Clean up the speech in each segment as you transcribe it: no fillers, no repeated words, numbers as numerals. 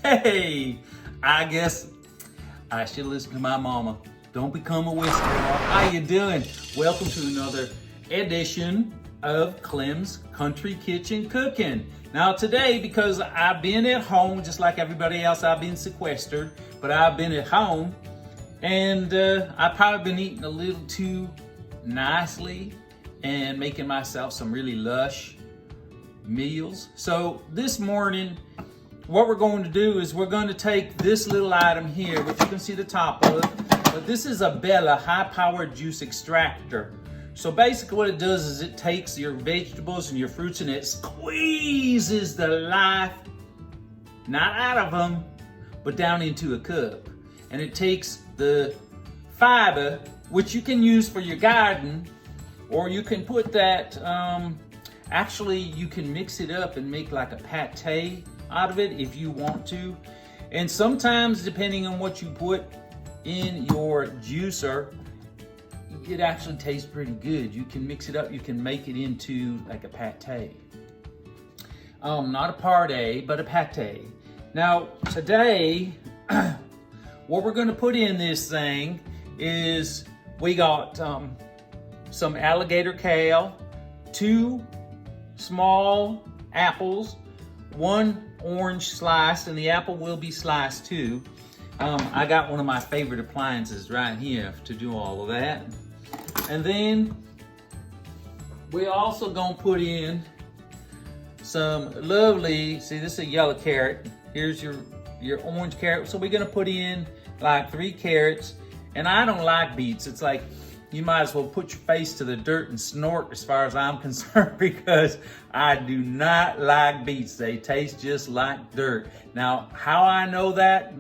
Hey, I guess I should listen to my mama. Don't become a whisperer. How you doing? Welcome to another edition of Klem's Country Kitchen Cooking. Now today, because I've been at home, just like everybody else, I've been sequestered, but I've been at home, and I've probably been eating a little too nicely and making myself some really lush meals. So this morning, what we're going to do is we're going to take this little item here, which you can see the top of, but this is a Bella high-powered juice extractor. So basically what it does is it takes your vegetables and your fruits and it squeezes the life, not out of them, but down into a cup. And it takes the fiber, which you can use for your garden, or you can put that, actually you can mix it up and make like a pate out of it if you want to. And sometimes, depending on what you put in your juicer, it actually tastes pretty good. You can mix it up, you can make it into like a pate. Not a party, but a pate. Now, today, what we're gonna put in this thing is we got some alligator kale, 2 small apples, 1 orange slice, and the apple will be sliced too. I got one of my favorite appliances right here to do all of that. And then we're also gonna put in some lovely, see this is a yellow carrot, here's your orange carrot. So we're gonna put in like 3 carrots, and I don't like beets. It's like, you might as well put your face to the dirt and snort as far as I'm concerned, because I do not like beets. They taste just like dirt. Now, how I know that?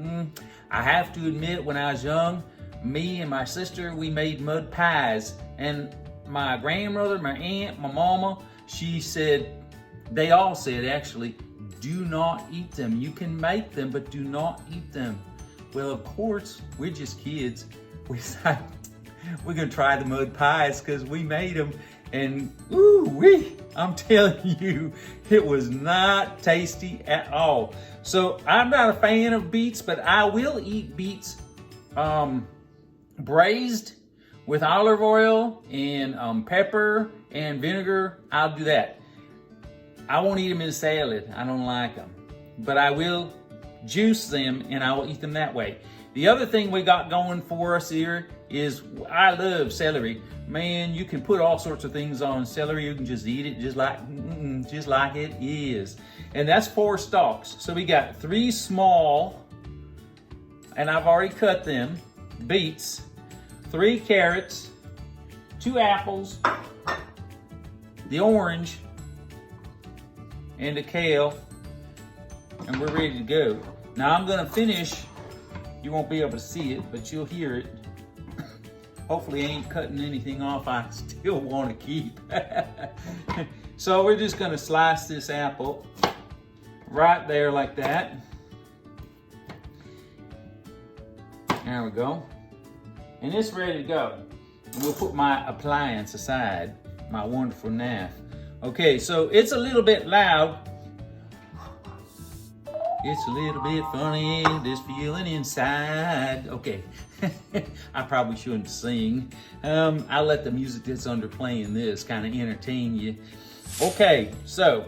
I have to admit, when I was young, me and my sister, we made mud pies. And my grandmother, my aunt, my mama, she said, they all said actually, do not eat them. You can make them, but do not eat them. Well, of course, we're just kids. We decided we're gonna try the mud pies because we made them, and ooh-wee, I'm telling you, it was not tasty at all. So I'm not a fan of beets, but I will eat beets braised with olive oil and pepper and vinegar. I'll do that. I won't eat them in a salad. I don't like them, but I will juice them and I will eat them that way. The other thing we got going for us here is I love celery. Man, you can put all sorts of things on celery. You can just eat it just like it is. And that's 4 stalks. So we got 3 small, and I've already cut them, beets, 3 carrots, 2 apples, the orange, and the kale, and we're ready to go. Now I'm gonna finish. You won't be able to see it, but you'll hear it. Hopefully I ain't cutting anything off I still want to keep. So we're just gonna slice this apple right there like that. There we go. And it's ready to go. And we'll put my appliance aside, my wonderful knife. Okay, so it's a little bit loud. It's a little bit funny, this feeling inside. Okay, I probably shouldn't sing. I'll let the music that's under playing this kind of entertain you. Okay, so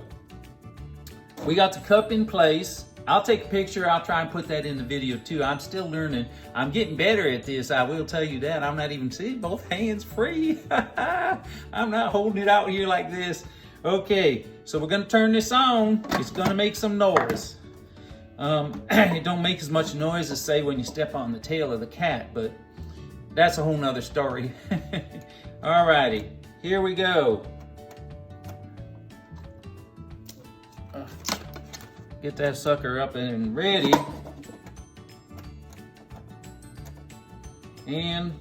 we got the cup in place. I'll take a picture. I'll try and put that in the video too. I'm still learning. I'm getting better at this. I will tell you that. I'm not even seeing both hands free. I'm not holding it out here like this. Okay, so we're gonna turn this on. It's gonna make some noise. It don't make as much noise as say when you step on the tail of the cat, but that's a whole nother story. Alrighty, here we go. Get that sucker up and ready. And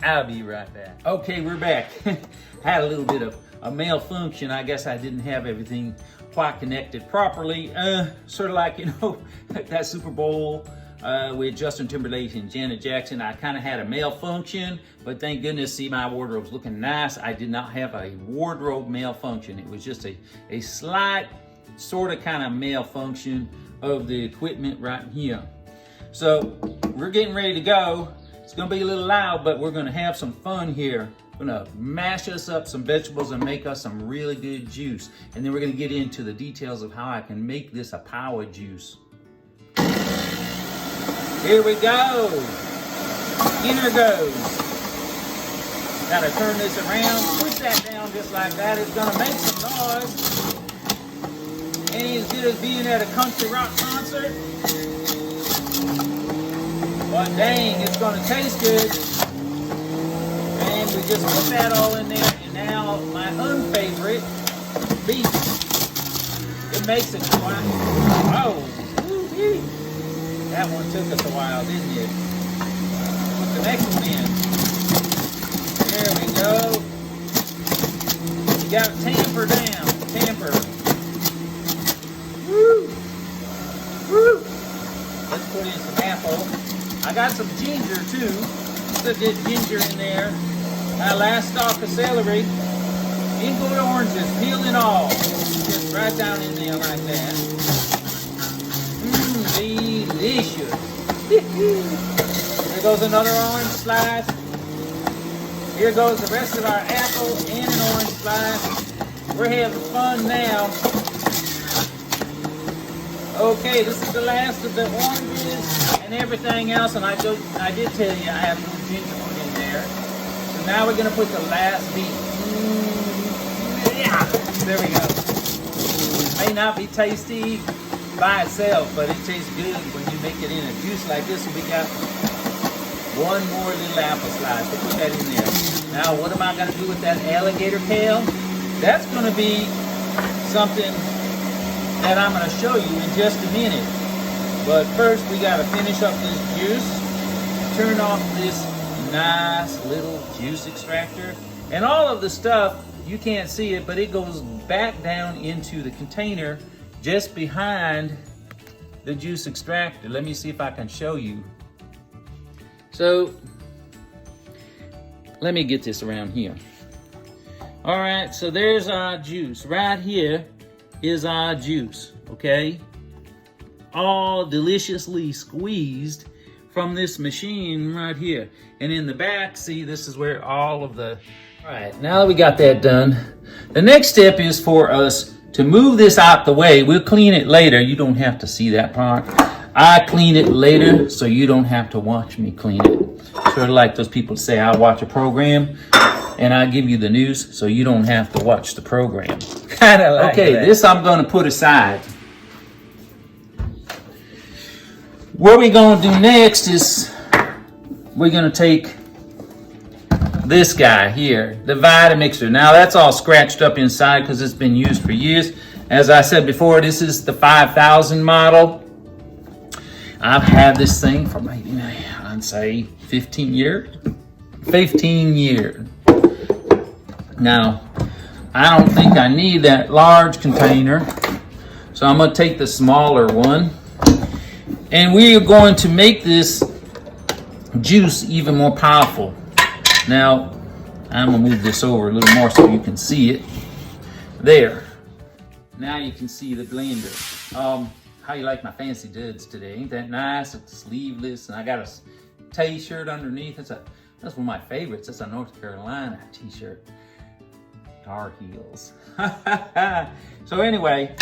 I'll be right back. Okay, we're back. Had a little bit of a malfunction. I guess I didn't have everything quite connected properly. Sort of like, you know, that Super Bowl with Justin Timberlake and Janet Jackson. I kind of had a malfunction, but thank goodness, see, my wardrobe's looking nice. I did not have a wardrobe malfunction. It was just a slight sort of kind of malfunction of the equipment right here. So we're getting ready to go. It's gonna be a little loud, but we're gonna have some fun here. We're gonna mash us up some vegetables and make us some really good juice. And then we're gonna get into the details of how I can make this a power juice. Here we go. In her goes. Gotta turn this around, push that down just like that. It's gonna make some noise. Ain't as good as being at a country rock concert. But dang, it's gonna taste good. And we just put that all in there. And now my unfavorite, beets. It makes it quiet. Oh, woo-wee. That one took us a while, didn't it? Put the next one in. There we go. You got to tamper down. Tamper. Woo! Woo! Let's put in some apple. I got some ginger too. Put this ginger in there. My last stalk of celery. In go the oranges, peel and all. Just right down in there like that. Delicious. Here goes another orange slice. Here goes the rest of our apple and an orange slice. We're having fun now. Okay, this is the last of the oranges and everything else. And I did tell you I have a little ginger one in there. So now we're gonna put the last beet. Yeah, there we go. It may not be tasty by itself, but it tastes good when you make it in a juice like this. So we got one more little apple slice. So put that in there. Now, what am I going to do with that alligator kale? That's going to be something that I'm going to show you in just a minute. But first, we got to finish up this juice. Turn off this nice little juice extractor. And all of the stuff, you can't see it, but it goes back down into the container just behind the juice extractor. Let me see if I can show you. So, let me get this around here. All right, so there's our juice. Right here is our juice, okay? All deliciously squeezed from this machine right here. And in the back, see, this is where all of the... All right, now that we got that done, the next step is for us to move this out the way. We'll clean it later. You don't have to see that part. I clean it later so you don't have to watch me clean it. Sort of like those people say, I watch a program and I give you the news so you don't have to watch the program. Kind of like okay, that. This I'm going to put aside. What we're going to do next is we're going to take this guy here, the Vitamixer. Now that's all scratched up inside because it's been used for years. As I said before, this is the 5000 model. I've had this thing for maybe, I'd say 15 years. 15 years. Now, I don't think I need that large container, so I'm going to take the smaller one. And we are going to make this juice even more powerful. Now, I'm going to move this over a little more so you can see it. There. Now you can see the blender. How you like my fancy duds today? Ain't that nice? It's sleeveless, and I got a t-shirt underneath. That's one of my favorites. It's a North Carolina t-shirt. Tar Heels. So anyway,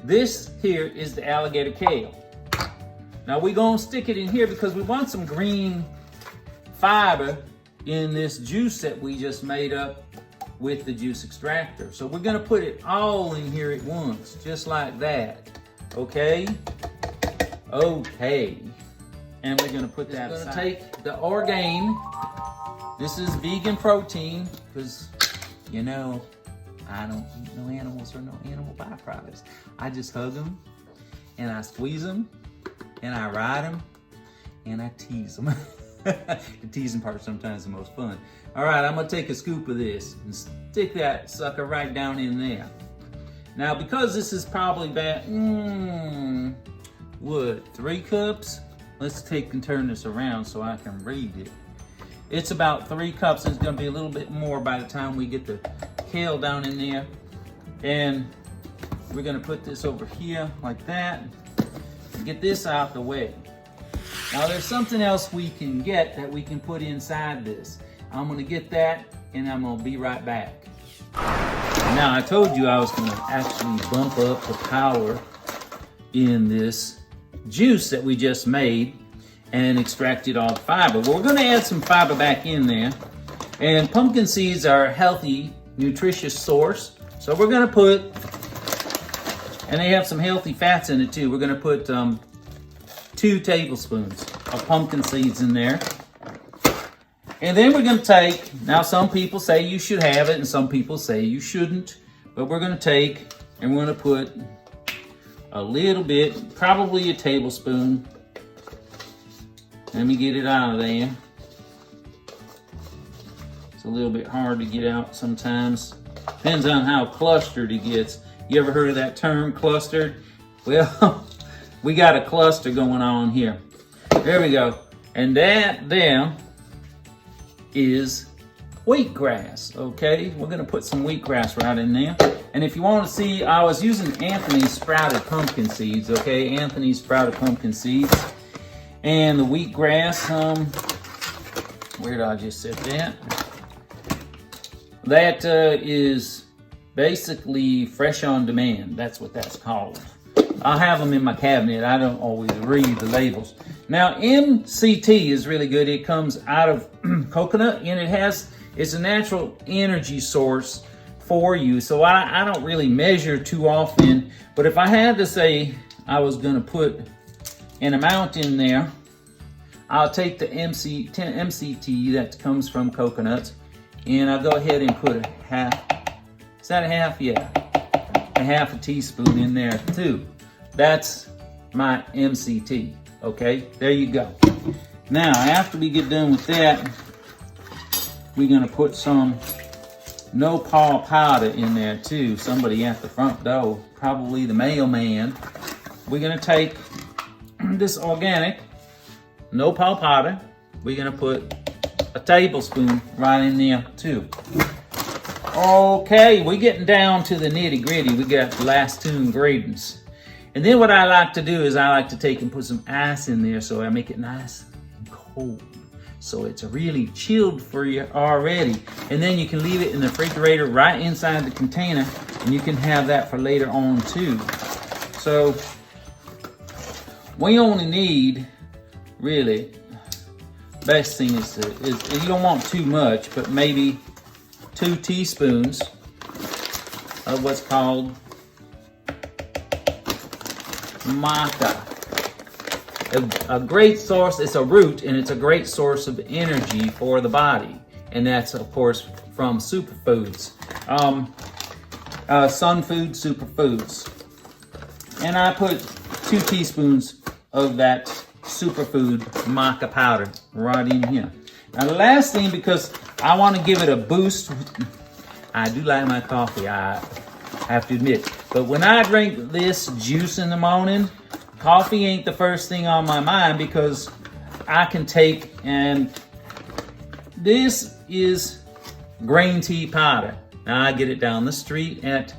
this here is the alligator kale. Now we're gonna stick it in here because we want some green fiber in this juice that we just made up with the juice extractor. So we're gonna put it all in here at once, just like that. Okay? Okay. And we're gonna put that aside. We're gonna take the Orgain. This is vegan protein, because you know, I don't eat no animals or no animal byproducts. I just hug them, and I squeeze them, and I ride them, and I tease them. The teasing part sometimes is the most fun. All right, I'm gonna take a scoop of this and stick that sucker right down in there. Now, because this is probably about, 3 cups? Let's take and turn this around so I can read it. It's about 3 cups. It's gonna be a little bit more by the time we get the kale down in there. And we're gonna put this over here like that and get this out the way. Now there's something else we can get that we can put inside this. I'm gonna get that and I'm gonna be right back. Now I told you I was gonna actually bump up the power in this juice that we just made and extracted all the fiber. Well, we're gonna add some fiber back in there. And pumpkin seeds are a healthy, nutritious source. So we're gonna put, and they have some healthy fats in it too. We're gonna put 2 tablespoons of pumpkin seeds in there. And then we're gonna take, now some people say you should have it and some people say you shouldn't, but we're gonna take and we're gonna put a little bit, probably a tablespoon. Let me get it out of there. It's a little bit hard to get out sometimes. Depends on how clustered it gets. You ever heard of that term, clustered? Well, we got a cluster going on here. There we go. And that there is wheatgrass, okay? We're gonna put some wheatgrass right in there. And if you want to see, I was using Anthony's sprouted pumpkin seeds, okay? Anthony's sprouted pumpkin seeds. And the wheatgrass, where did I just set that? That is basically fresh on demand. That's what that's called. I'll have them in my cabinet. I don't always read the labels. Now, MCT is really good. It comes out of coconut, and it's a natural energy source for you. So I don't really measure too often, but if I had to say I was gonna put an amount in there, I'll take the MCT that comes from coconuts, and I'll go ahead and put a half. Is that a half? Yeah. A half a teaspoon in there too. That's my MCT. Okay, there you go. Now, after we get done with that, we're gonna put some nopal powder in there too. Somebody at the front door, probably the mailman. We're gonna take this organic nopal powder. We're gonna put a tablespoon right in there too. Okay, we're getting down to the nitty gritty. We got the last 2 ingredients. And then what I like to do is I like to take and put some ice in there so I make it nice and cold. So it's really chilled for you already. And then you can leave it in the refrigerator right inside the container, and you can have that for later on too. So we only need, really, best thing is you don't want too much, but maybe 2 teaspoons of what's called maca. A great source, it's a root, and it's a great source of energy for the body. And that's, of course, from superfoods. Sun food superfoods. And I put 2 teaspoons of that superfood maca powder right in here. Now the last thing, because I want to give it a boost, I do like my coffee, I have to admit. But when I drink this juice in the morning, coffee ain't the first thing on my mind, because I can take, and this is green tea powder. Now I get it down the street at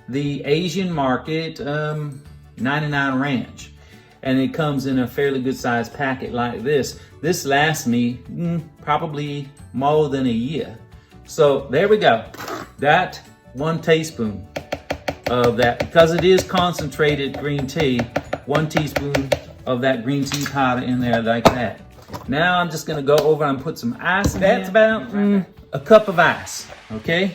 the Asian market, 99 Ranch. And it comes in a fairly good sized packet like this. This lasts me probably more than a year. So there we go. That 1 teaspoon of that, because it is concentrated green tea, 1 teaspoon of that green tea powder in there like that. Now I'm just gonna go over and put some ice in there. That's about a cup of ice, okay?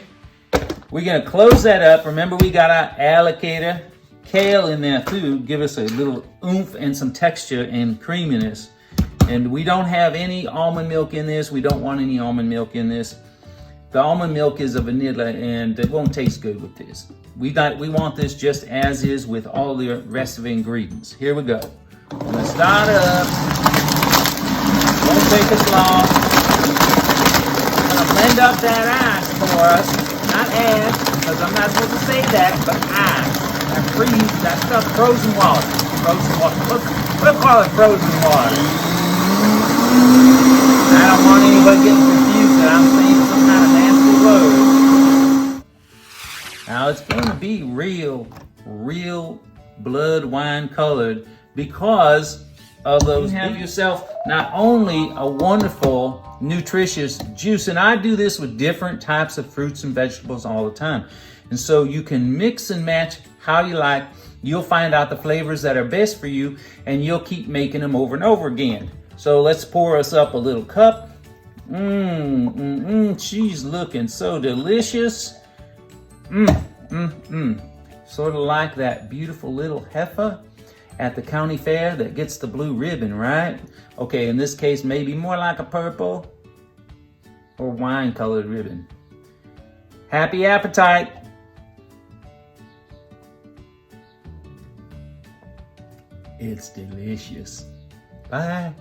We're gonna close that up. Remember, we got our alligator kale in there too, give us a little oomph and some texture and creaminess. And we don't have any almond milk in this. We don't want any almond milk in this. The almond milk is a vanilla, and it won't taste good with this. We want this just as is with all the rest of the ingredients. Here we go. I'm gonna start up. Won't take us long. I'm gonna blend up that ice for us. Not add, because I'm not supposed to say that, but ice. That stuff, frozen water. Frozen water. We'll call it frozen water. I don't want anybody getting confused that I'm saying some kind of nasty word. Now it's going to be real real blood wine colored because of those. You have yourself not only a wonderful, nutritious juice, and I do this with different types of fruits and vegetables all the time. And so you can mix and match how you like. You'll find out the flavors that are best for you, and you'll keep making them over and over again. So let's pour us up a little cup. She's looking so delicious. Sort of like that beautiful little heifer at the county fair that gets the blue ribbon, right? Okay, in this case, maybe more like a purple or wine colored ribbon. Happy appetite. It's delicious. Bye.